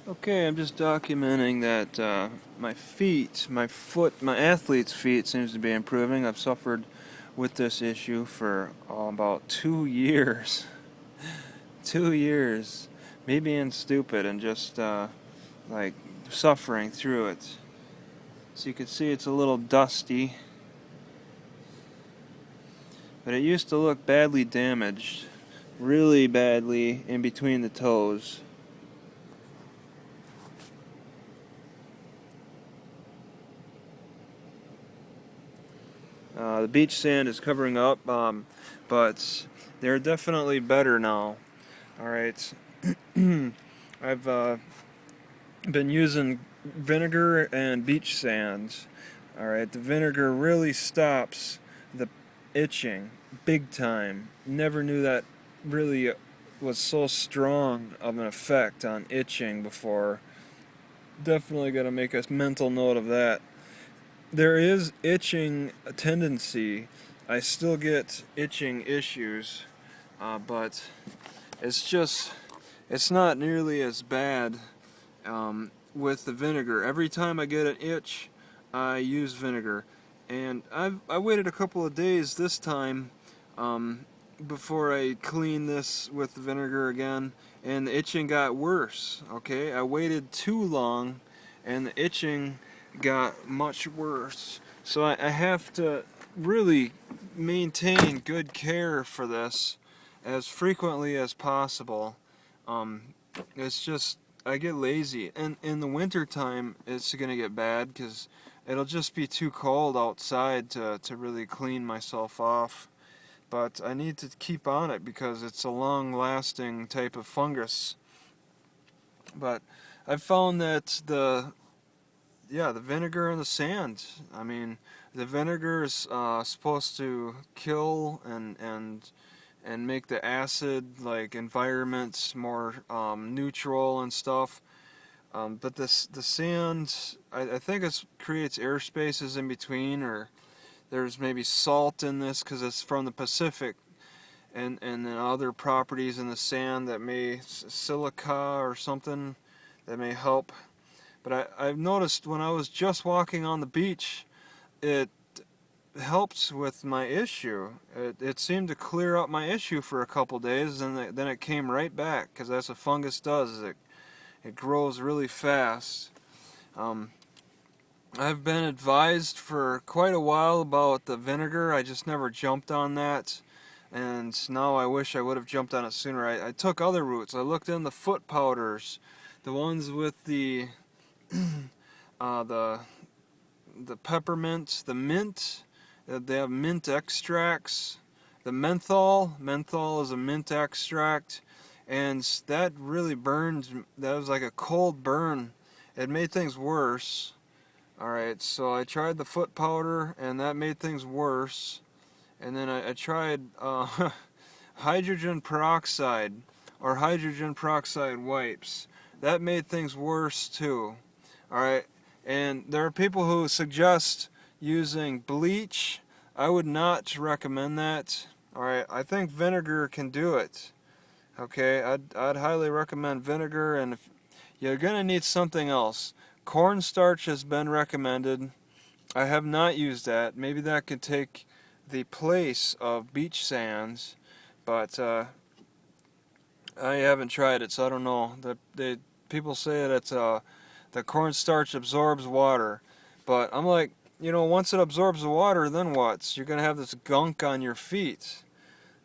Okay, I'm just documenting that my athlete's feet seems to be improving. I've suffered with this issue for about 2 years. 2 years. Me being stupid and just like suffering through it. So you can see it's a little dusty, but it used to look badly damaged, really badly in between the toes. The beach sand is covering up, but they're definitely better now. Alright, I've been using vinegar and beach sands. Alright, the vinegar really stops the itching big time. Never knew that really was so strong of an effect on itching before. Definitely got to make a mental note of that. There is itching tendency. I still get itching issues, but it's not nearly as bad with the vinegar. Every time I get an itch, I use vinegar, and I waited a couple of days this time before I clean this with the vinegar again, and the itching got worse. Okay, I waited too long, and the itching got much worse. So I have to really maintain good care for this as frequently as possible. It's just I get lazy, and in the winter time it's gonna get bad because it'll just be too cold outside to really clean myself off. But I need to keep on it because it's a long-lasting type of fungus. But I've found that the vinegar and the sand. I mean, the vinegar is supposed to kill and make the acid like environments more neutral and stuff. But the sand, I think it creates air spaces in between, or there's maybe salt in this because it's from the Pacific, and then other properties in the sand that may silica or something that may help. But I've noticed when I was just walking on the beach, it helped with my issue. It seemed to clear up my issue for a couple days, and then it came right back, because that's what fungus does. It grows really fast. I've been advised for quite a while about the vinegar. I just never jumped on that, and now I wish I would have jumped on it sooner. I took other routes. I looked in the foot powders, the ones with the uh, the the peppermint, the mint. They have mint extracts. The menthol is a mint extract, and that really burned. That was like a cold burn. It made things worse. Alright, so I tried the foot powder, and that made things worse. And then I tried hydrogen peroxide, or hydrogen peroxide wipes. That made things worse too. Alright, and there are people who suggest using bleach. I would not recommend that. Alright, I think vinegar can do it. Okay, I'd highly recommend vinegar, and if you're gonna need something else. Cornstarch has been recommended. I have not used that. Maybe that could take the place of beach sands, but I haven't tried it, so I don't know. People say that the cornstarch absorbs water, but I'm like, once it absorbs the water, then what? You're gonna have this gunk on your feet.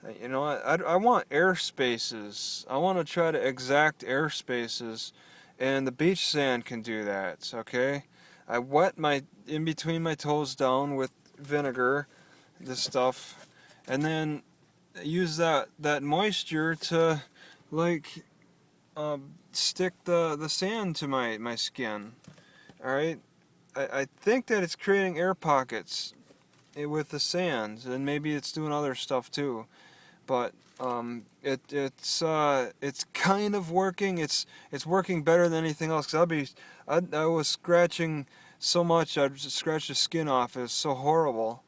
I want air spaces. I want to try to exact air spaces, and the beach sand can do that. Okay, I wet my in between my toes down with vinegar, this stuff, and then use that moisture to like stick the sand to my skin. All right, I think that it's creating air pockets with the sand, and maybe it's doing other stuff too. But it's kind of working. It's working better than anything else. 'Cause I was scratching so much I'd just scratch the skin off. It's so horrible.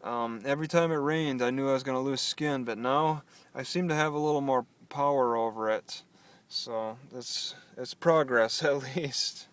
Every time it rained, I knew I was going to lose skin. But now I seem to have a little more power over it. So it's progress at least.